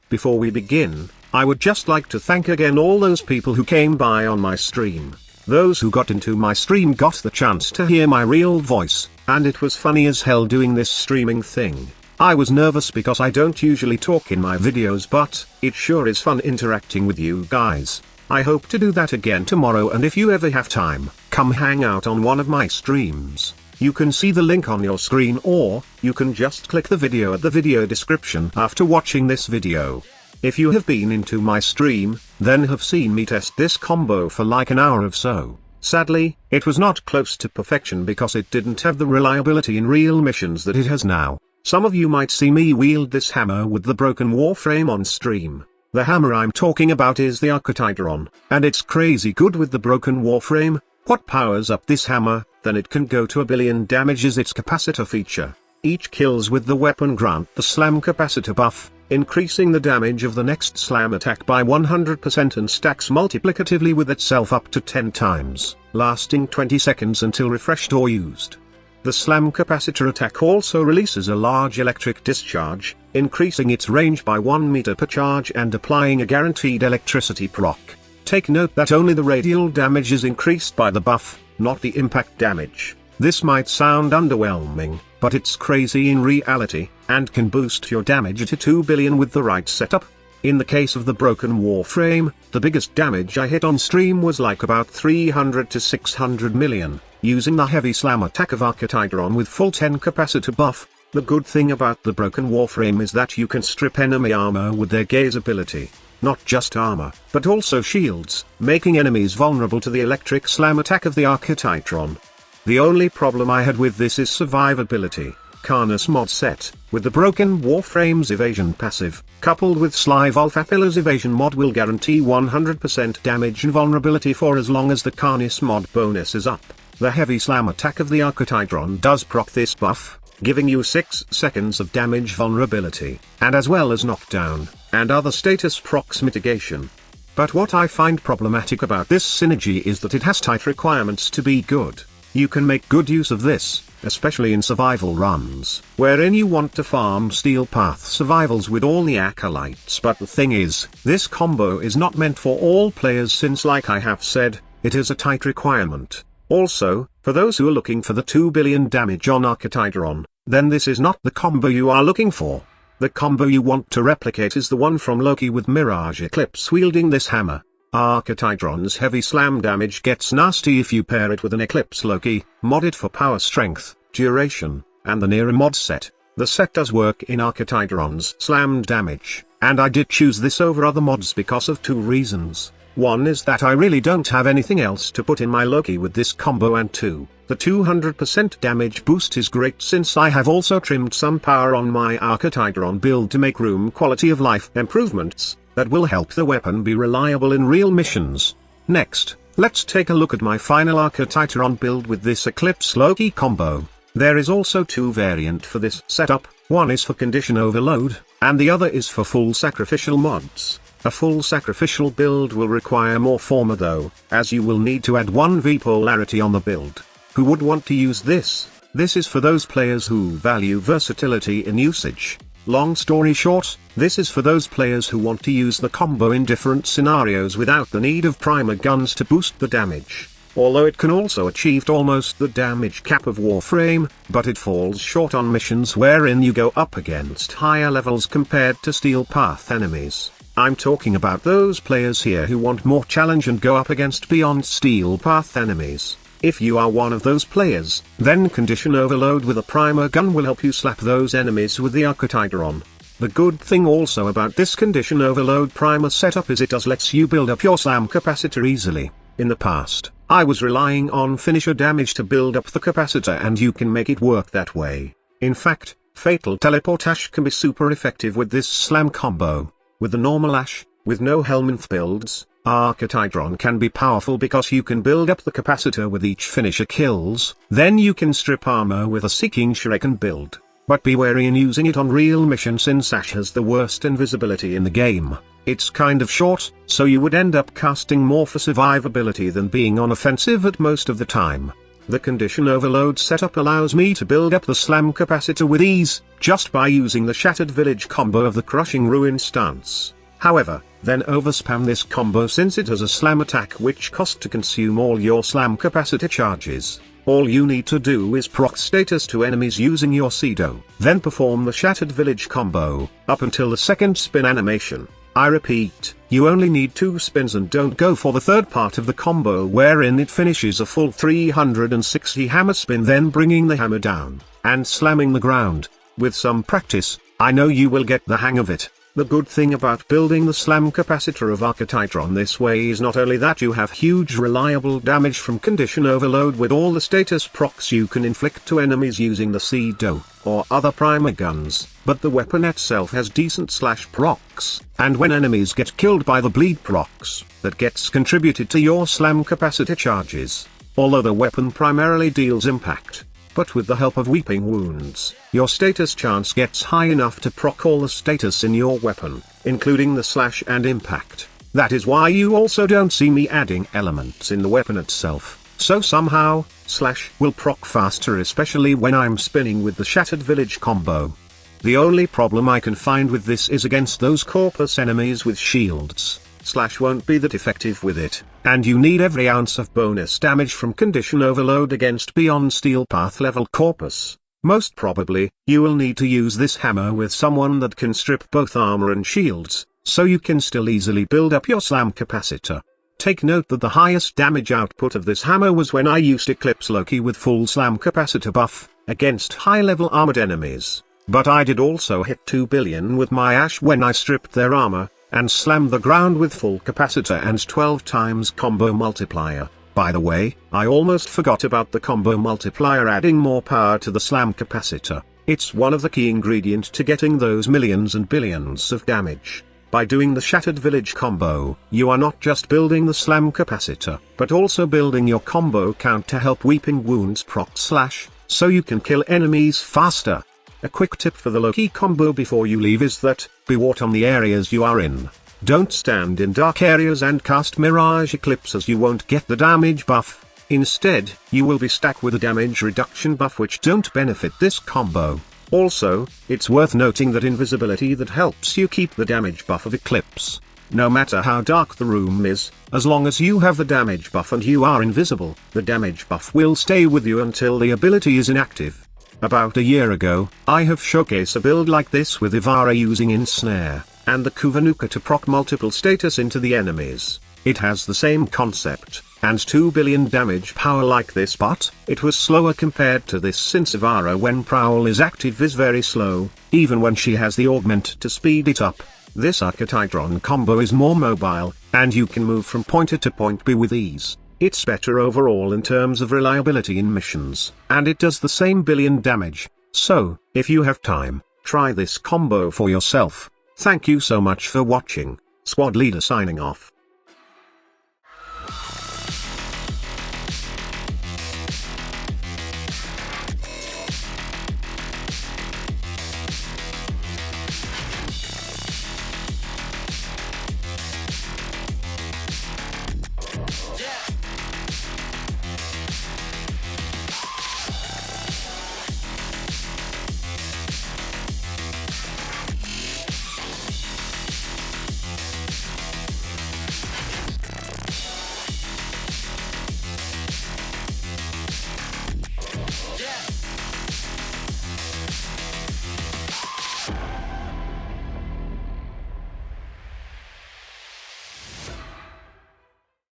Before we begin, I would just like to thank again all those people who came by on my stream. Those who got into my stream got the chance to hear my real voice, and it was funny as hell doing this streaming thing. I was nervous because I don't usually talk in my videos, but it sure is fun interacting with you guys. I hope to do that again tomorrow, and if you ever have time, come hang out on one of my streams. You can see the link on your screen, or you can just click the video at the video description after watching this video. If you have been into my stream, then have seen me test this combo for like an hour or so. Sadly, it was not close to perfection because it didn't have the reliability in real missions that it has now. Some of you might see me wield this hammer with the broken Warframe on stream. The hammer I'm talking about is the Arca Titron, and it's crazy good with the broken Warframe. What powers up this hammer? Then it can go to 1 billion damage is its capacitor feature. Each kills with the weapon grant the slam capacitor buff, increasing the damage of the next slam attack by 100% and stacks multiplicatively with itself up to 10 times, lasting 20 seconds until refreshed or used. The slam capacitor attack also releases a large electric discharge, increasing its range by 1 meter per charge and applying a guaranteed electricity proc. Take note that only the radial damage is increased by the buff, not the impact damage. This might sound underwhelming, but it's crazy in reality, and can boost your damage to 2 billion with the right setup. In the case of the broken Warframe, the biggest damage I hit on stream was like about 300 to 600 million, using the heavy slam attack of Arca Titron with full 10 capacitor buff. The good thing about the broken Warframe is that you can strip enemy armor with their gaze ability. Not just armor, but also shields, making enemies vulnerable to the electric slam attack of the Arca Titron. The only problem I had with this is survivability. Karnus mod set, with the broken Warframe's evasion passive, coupled with Sly Volfapilla's evasion mod will guarantee 100% damage and vulnerability for as long as the Karnus mod bonus is up. The heavy slam attack of the Arca Titron does proc this buff, giving you 6 seconds of damage vulnerability, and as well as knockdown, and other status procs mitigation. But what I find problematic about this synergy is that it has tight requirements to be good. You can make good use of this, especially in survival runs, wherein you want to farm Steel Path survivals with all the acolytes. But the thing is, this combo is not meant for all players since, like I have said, it is a tight requirement. Also, for those who are looking for the 2 billion damage on Arca Titron, then this is not the combo you are looking for. The combo you want to replicate is the one from Loki with Mirage Eclipse wielding this hammer. Arca Titron's heavy slam damage gets nasty if you pair it with an Eclipse Loki, modded for power strength, duration, and the Nearer mod set. The set does work in Arca Titron's slam damage, and I did choose this over other mods because of 2 reasons. One is that I really don't have anything else to put in my Loki with this combo, and 2, the 200% damage boost is great since I have also trimmed some power on my Arca Titron build to make room quality of life improvements that will help the weapon be reliable in real missions. Next, let's take a look at my final Arca Titron build with this Eclipse Loki combo. There is also 2 variants for this setup, one is for condition overload, and the other is for full sacrificial mods. A full sacrificial build will require more former though, as you will need to add 1v polarity on the build. Who would want to use this? This is for those players who value versatility in usage. Long story short, this is for those players who want to use the combo in different scenarios without the need of primer guns to boost the damage. Although it can also achieve almost the damage cap of Warframe, but it falls short on missions wherein you go up against higher levels compared to Steel Path enemies. I'm talking about those players here who want more challenge and go up against beyond Steel Path enemies. If you are one of those players, then condition overload with a primer gun will help you slap those enemies with the Arca Titron. The good thing also about this condition overload primer setup is it does lets you build up your slam capacitor easily. In the past, I was relying on finisher damage to build up the capacitor, and you can make it work that way. In fact, Fatal Teleport Ash can be super effective with this slam combo. With the normal Ash, with no Helminth builds, Arca Titron can be powerful because you can build up the capacitor with each finisher kills, then you can strip armor with a Seeking Shuriken build. But be wary in using it on real missions since Ash has the worst invisibility in the game. It's kind of short, so you would end up casting more for survivability than being on offensive at most of the time. The condition overload setup allows me to build up the slam capacitor with ease, just by using the Shattered Village combo of the Crushing Ruin stance. However, then overspam this combo since it has a slam attack which costs to consume all your slam capacitor charges. All you need to do is proc status to enemies using your Cedo, then perform the Shattered Village combo, up until the second spin animation. I repeat, you only need 2 spins and don't go for the third part of the combo wherein it finishes a full 360 hammer spin then bringing the hammer down, and slamming the ground. With some practice, I know you will get the hang of it. The good thing about building the slam capacitor of Arca Titron this way is not only that you have huge reliable damage from condition overload with all the status procs you can inflict to enemies using the Cedo, or other primer guns, but the weapon itself has decent slash procs, and when enemies get killed by the bleed procs, that gets contributed to your slam capacitor charges. Although the weapon primarily deals impact, but with the help of Weeping Wounds, your status chance gets high enough to proc all the status in your weapon, including the slash and impact. That is why you also don't see me adding elements in the weapon itself, so somehow, slash will proc faster especially when I'm spinning with the Shattered Village combo. The only problem I can find with this is against those corpus enemies with shields. Slash won't be that effective with it, and you need every ounce of bonus damage from condition overload against Beyond Steel Path level corpus. Most probably, you will need to use this hammer with someone that can strip both armor and shields, so you can still easily build up your slam capacitor. Take note that the highest damage output of this hammer was when I used Eclipse Loki with full slam capacitor buff, against high-level armored enemies, but I did also hit 2 billion with my Ash when I stripped their armor, and slammed the ground with full capacitor and 12 times combo multiplier. By the way, I almost forgot about the combo multiplier adding more power to the slam capacitor. It's one of the key ingredients to getting those millions and billions of damage. By doing the Shattered Village combo, you are not just building the slam capacitor, but also building your combo count to help Weeping Wounds proc slash, so you can kill enemies faster. A quick tip for the Loki combo before you leave is that, be wart on the areas you are in. Don't stand in dark areas and cast Mirage Eclipse as you won't get the damage buff. Instead, you will be stuck with a damage reduction buff which don't benefit this combo. Also, it's worth noting that invisibility that helps you keep the damage buff of Eclipse. No matter how dark the room is, as long as you have the damage buff and you are invisible, the damage buff will stay with you until the ability is inactive. About a year ago, I have showcased a build like this with Ivara using Ensnare, and the Kuvanuka to proc multiple status into the enemies. It has the same concept, and 2 billion damage power like this, but it was slower compared to this since Ivara when Prowl is active is very slow, even when she has the augment to speed it up. This Arca Titron combo is more mobile, and you can move from point A to point B with ease. It's better overall in terms of reliability in missions, and it does the same billion damage. So, if you have time, try this combo for yourself. Thank you so much for watching. Squad Leader signing off.